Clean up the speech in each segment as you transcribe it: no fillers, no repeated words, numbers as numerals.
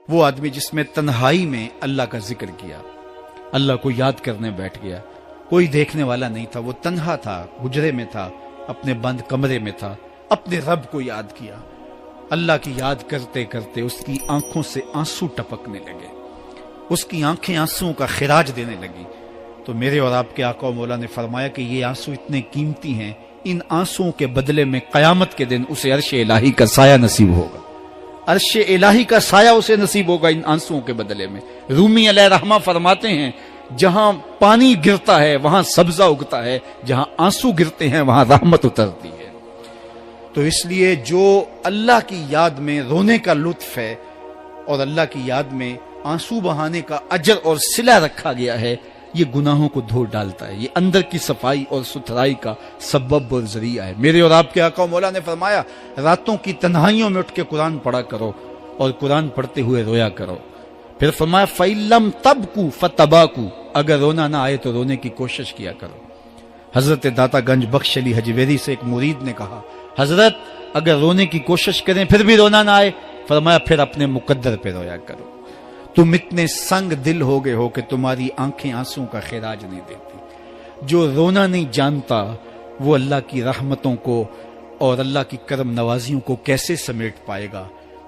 وہ آدمی جس میں تنہائی میں اللہ کا ذکر کیا، اللہ کو یاد کرنے بیٹھ گیا، کوئی دیکھنے والا نہیں تھا، وہ تنہا تھا، حجرے میں تھا، اپنے بند کمرے میں تھا، اپنے رب کو یاد کیا۔ اللہ کی یاد کرتے کرتے اس کی آنکھوں سے آنسو ٹپکنے لگے، اس کی آنکھیں آنسوؤں کا خراج دینے لگی۔ تو میرے اور آپ کے آقا و مولا نے فرمایا کہ یہ آنسو اتنے قیمتی ہیں، ان آنسوؤں کے بدلے میں قیامت کے دن اسے عرش الہی کا سایہ نصیب ہوگا، عرش الہی کا سایہ اسے نصیب ہوگا ان آنسوؤں کے بدلے میں۔ رومی علیہ رحمہ فرماتے ہیں جہاں پانی گرتا ہے وہاں سبزہ اگتا ہے، جہاں آنسو گرتے ہیں وہاں رحمت اترتی ہے۔ تو اس لیے جو اللہ کی یاد میں رونے کا لطف ہے اور اللہ کی یاد میں آنسو بہانے کا اجر اور صلہ رکھا گیا ہے، یہ گناہوں کو دھو ڈالتا ہے، یہ اندر کی صفائی اور ستھرائی کا سبب اور ذریعہ ہے۔ میرے اور آپ کے آقا و مولا نے فرمایا راتوں کی تنہائیوں میں اٹھ کے قرآن پڑھا کرو اور قرآن پڑھتے ہوئے رویا کرو۔ پھر فرمایا فَإِلَّمْ تَبْكُوا فَتَبَاكُوا، اگر رونا نہ آئے تو رونے کی کوشش کیا کرو۔ حضرت داتا گنج بخش علی حجویری سے ایک مرید نے کہا حضرت اگر رونے کی کوشش کریں پھر بھی رونا نہ آئے، فرمایا پھر اپنے مقدر پہ رویا کرو۔ تم اتنے سنگ دل ہو گئے ہو کہ تمہاری آنکھیں آنسوں کا خراج نہیں دیتی۔ جو رونا نہیں جانتا وہ اللہ کی رحمتوں کو اور اللہ کی کرم نوازیوں کو کیسے سمیٹ پائے گا؟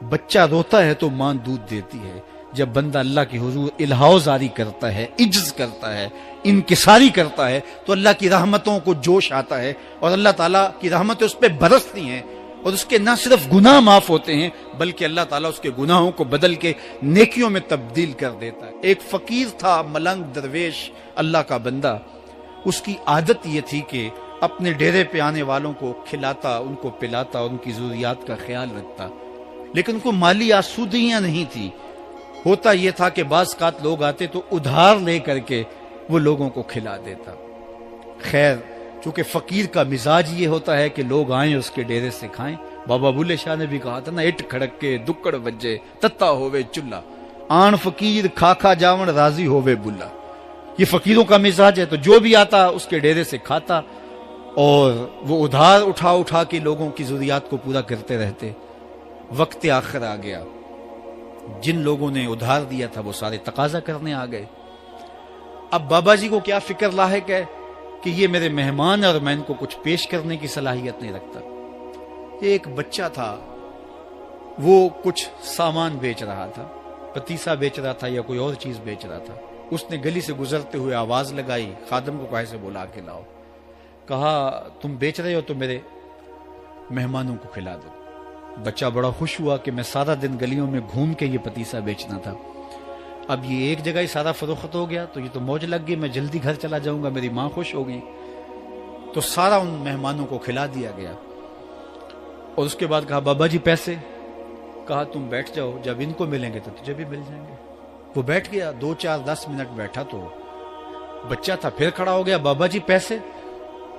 بچہ روتا ہے تو ماں دودھ دیتی ہے، جب بندہ اللہ کی حضور الہاؤ زاری کرتا ہے، عجز کرتا ہے، انکساری کرتا ہے تو اللہ کی رحمتوں کو جوش آتا ہے اور اللہ تعالیٰ کی رحمتیں اس پہ برستی ہیں اور اس کے نہ صرف گناہ معاف ہوتے ہیں بلکہ اللہ تعالیٰ اس کے گناہوں کو بدل کے نیکیوں میں تبدیل کر دیتا ہے۔ ایک فقیر تھا، ملنگ درویش، اللہ کا بندہ، اس کی عادت یہ تھی کہ اپنے ڈیرے پہ آنے والوں کو کھلاتا، ان کو پلاتا اور ان کی ضروریات کا خیال رکھتا، لیکن کو مالی آسودگیاں نہیں تھی۔ ہوتا یہ تھا کہ بعض اوقات لوگ آتے تو ادھار لے کر کے وہ لوگوں کو کھلا دیتا۔ خیر چونکہ فقیر کا مزاج یہ ہوتا ہے کہ لوگ آئیں اس کے ڈیرے سے کھائیں، بابا بلے شاہ نے بھی کہا تھا نا اٹ کھڑک کے دکڑ بجے تتا ہووے چلا، آن فقیر کھا کھا جاون راضی ہووے بلا۔ یہ فقیروں کا مزاج ہے، تو جو بھی آتا اس کے ڈیرے سے کھاتا اور وہ ادھار اٹھا اٹھا کے لوگوں کی ضروریات کو پورا کرتے رہتے۔ وقت آخر آ گیا، جن لوگوں نے ادھار دیا تھا وہ سارے تقاضا کرنے آ گئے۔ اب بابا جی کو کیا فکر لاحق ہے کہ یہ میرے مہمان اور میں ان کو کچھ پیش کرنے کی صلاحیت نہیں رکھتا۔ ایک بچہ تھا، وہ کچھ سامان بیچ رہا تھا، پتیسا بیچ رہا تھا یا کوئی اور چیز بیچ رہا تھا۔ اس نے گلی سے گزرتے ہوئے آواز لگائی، خادم کو کہے سے بلا کے لاؤ، کہا تم بیچ رہے ہو تو میرے مہمانوں کو کھلا دو۔ بچہ بڑا خوش ہوا کہ میں سارا دن گلیوں میں گھوم کے یہ پتیسا بیچنا تھا، اب یہ ایک جگہ ہی سارا فروخت ہو گیا تو یہ تو موج لگ گئی، میں جلدی گھر چلا جاؤں گا، میری ماں خوش ہو گئی۔ تو سارا ان مہمانوں کو کھلا دیا گیا اور اس کے بعد کہا بابا جی پیسے؟ کہا تم بیٹھ جاؤ، جب ان کو ملیں گے تو تجھے بھی مل جائیں گے۔ وہ بیٹھ گیا، 2 4 10 منٹ بیٹھا تو بچہ تھا، پھر کھڑا ہو گیا، بابا جی پیسے؟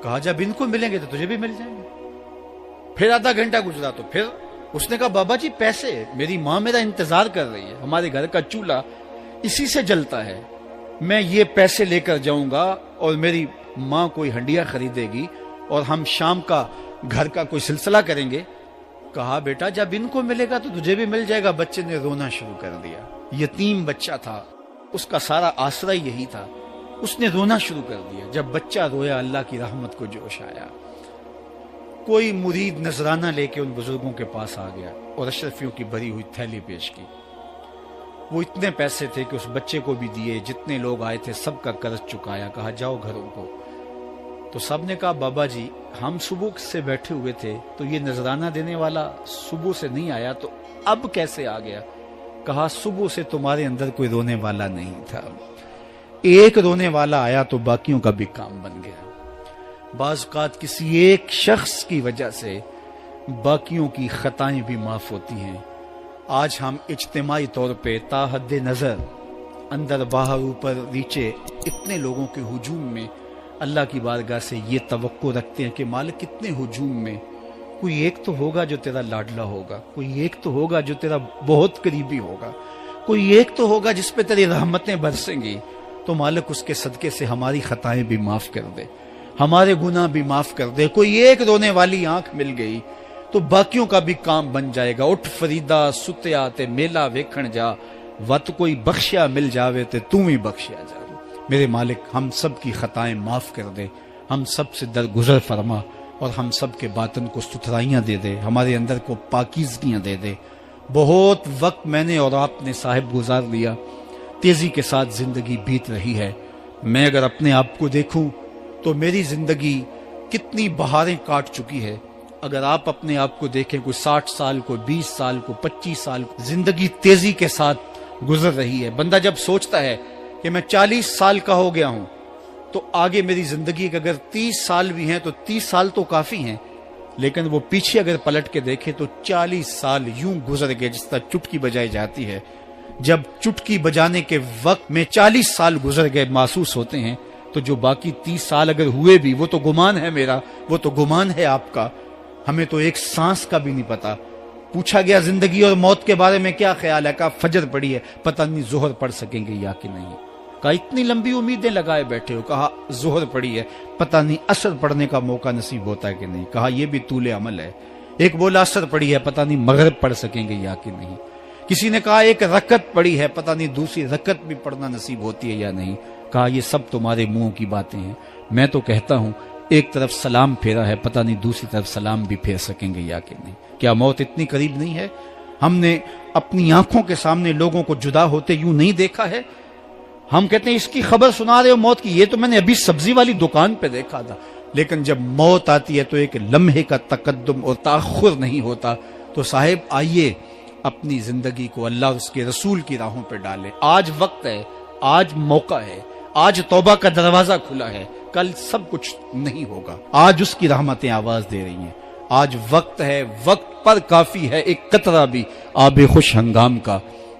کہا جب ان کو ملیں گے تو تجھے بھی مل جائیں گے۔ پھر آدھا گھنٹہ گزرا تو پھر اس نے کہا بابا جی پیسے؟ میری ماں میرا انتظار کر رہی ہے، ہمارے گھر کا چولہا اسی سے جلتا ہے، میں یہ پیسے لے کر جاؤں گا اور میری ماں کوئی ہنڈیا خریدے گی اور ہم شام کا گھر کا کوئی سلسلہ کریں گے۔ کہا بیٹا جب ان کو ملے گا تو تجھے بھی مل جائے گا۔ بچے نے رونا شروع کر دیا، یتیم بچہ تھا، اس کا سارا آسرا یہی تھا، اس نے رونا شروع کر دیا۔ جب بچہ رویا اللہ کی رحمت کو جوش آیا۔ کوئی مرید نذرانہ لے کے ان بزرگوں کے پاس آ گیا اور اشرفیوں کی بھری ہوئی تھیلی پیش کی۔ وہ اتنے پیسے تھے کہ اس بچے کو بھی دیے، جتنے لوگ آئے تھے سب کا قرض چکایا، کہا جاؤ گھروں کو۔ تو سب نے کہا بابا جی ہم صبح سے بیٹھے ہوئے تھے تو یہ نذرانہ دینے والا صبح سے نہیں آیا تو اب کیسے آ گیا؟ کہا صبح سے تمہارے اندر کوئی رونے والا نہیں تھا، ایک رونے والا آیا تو باقیوں کا بھی کام بن گیا۔ بعض اوقات کسی ایک شخص کی وجہ سے باقیوں کی خطائیں بھی معاف ہوتی ہیں۔ آج ہم اجتماعی طور پہ تا حد نظر اندر باہر اوپر نیچے اتنے لوگوں کے ہجوم میں اللہ کی بارگاہ سے یہ توقع رکھتے ہیں کہ مالک کتنے ہجوم میں کوئی ایک تو ہوگا جو تیرا لاڈلا ہوگا، کوئی ایک تو ہوگا جو تیرا بہت قریبی ہوگا، کوئی ایک تو ہوگا جس پہ تیری رحمتیں برسیں گی، تو مالک اس کے صدقے سے ہماری خطائیں بھی معاف کر دے، ہمارے گناہ بھی معاف کر دے۔ کوئی ایک رونے والی آنکھ مل گئی تو باقیوں کا بھی کام بن جائے گا. اٹھ فریدا ستیا تے میلا ویکھن جا, وت کوئی بخشیا مل جاوے تے تو ہی بخشیا جا. میرے مالک ہم سب کی خطائیں معاف کر دے, ہم سب سے درگزر فرما, اور ہم سب کے باطن کو ستھرائیاں دے دے, ہمارے اندر کو پاکیزگیاں دے دے. بہت وقت میں نے اور آپ نے صاحب گزار لیا, تیزی کے ساتھ زندگی بیت رہی ہے. میں اگر اپنے آپ کو دیکھوں تو میری زندگی کتنی بہاریں کاٹ چکی ہے. اگر آپ اپنے آپ کو دیکھیں, کوئی 60 سال, کوئی 20 سال, کوئی 25 سال, زندگی تیزی کے ساتھ گزر رہی ہے. بندہ جب سوچتا ہے کہ میں 40 سال کا ہو گیا ہوں تو آگے میری زندگی کے اگر 30 سال بھی ہیں تو 30 سال تو کافی ہیں, لیکن وہ پیچھے اگر پلٹ کے دیکھے تو 40 سال یوں گزر گئے جس طرح چٹکی بجائی جاتی ہے. جب چٹکی بجانے کے وقت میں 40 سال گزر گئے محسوس ہوتے ہیں, تو جو باقی 30 سال اگر ہوئے بھی وہ تو گمان ہے میرا, وہ تو گمان ہے آپ کا. ہمیں تو ایک سانس کا بھی نہیں پتا. پوچھا گیا زندگی اور موت کے بارے میں کیا خیال ہے, کہا فجر پڑی ہے, پتہ نہیں ظہر پڑھ سکیں گے یا کہ نہیں. کہا اتنی لمبی امیدیں لگائے بیٹھے ہو, کہا ظہر پڑی ہے, پتہ نہیں عصر پڑھنے کا موقع نصیب ہوتا ہے کہ نہیں. کہا یہ بھی طول عمل ہے. ایک بولا عصر پڑی ہے, پتہ نہیں مغرب پڑھ سکیں گے یا کہ نہیں. کسی نے کہا ایک رکعت پڑی ہے, پتہ نہیں دوسری رکعت بھی پڑھنا نصیب ہوتی ہے یا نہیں. کہا یہ سب تمہارے منہوں کی باتیں ہیں. میں تو کہتا ہوں ایک طرف سلام پھیرا ہے, پتہ نہیں دوسری طرف سلام بھی پھیر سکیں گے یا کہ نہیں. کیا موت اتنی قریب نہیں ہے؟ ہم نے اپنی آنکھوں کے سامنے لوگوں کو جدا ہوتے یوں نہیں دیکھا ہے. ہم کہتے ہیں اس کی خبر سنا رہے ہو موت کی, یہ تو میں نے ابھی سبزی والی دکان پہ دیکھا تھا. لیکن جب موت آتی ہے تو ایک لمحے کا تقدم اور تاخر نہیں ہوتا. تو صاحب آئیے اپنی زندگی کو اللہ اور اس کے رسول کی راہوں پہ ڈالیں. آج وقت ہے, آج موقع ہے, آج توبہ کا دروازہ کھلا ہے. کل سب کچھ نہیں ہوگا. آج اس کی رحمتیں آواز دے رہی ہیں. آج وقت ہے, وقت پر کافی ہے ایک قطرہ بھی آب خوش ہنگام کا.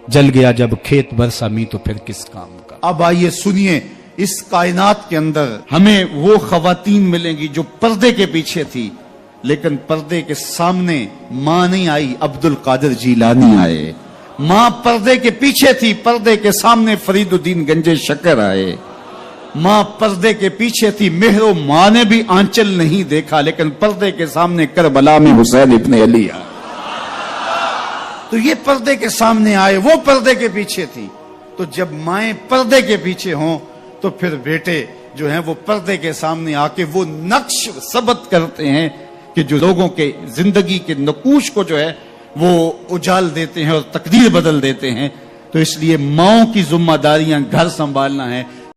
جل گیا جب کھیت برسا می تو پھر کس کام کا. اب آئیے سنیے, اس کائنات کے اندر ہمیں وہ خواتین ملیں گی جو پردے کے پیچھے تھی, لیکن پردے کے سامنے ماں نہیں آئی, عبد القادر جیلانی آئے. ماں پردے کے پیچھے تھی, پردے کے سامنے فرید الدین گنج شکر آئے. ماں پردے کے پیچھے تھی, مہر و ماں نے بھی آنچل نہیں دیکھا, لیکن پردے کے سامنے کربلا میں حسین ابن علی آئے. تو یہ پردے کے سامنے آئے, وہ پردے کے پیچھے تھی. تو جب مائیں پردے کے پیچھے ہوں تو پھر بیٹے جو ہیں وہ پردے کے سامنے آ کے وہ نقش ثبت کرتے ہیں کہ جو لوگوں کے زندگی کے نقوش کو جو ہے وہ اجال دیتے ہیں اور تقدیر بدل دیتے ہیں. تو اس لیے ماؤں کی ذمہ داریاں گھر سنبھالنا ہے,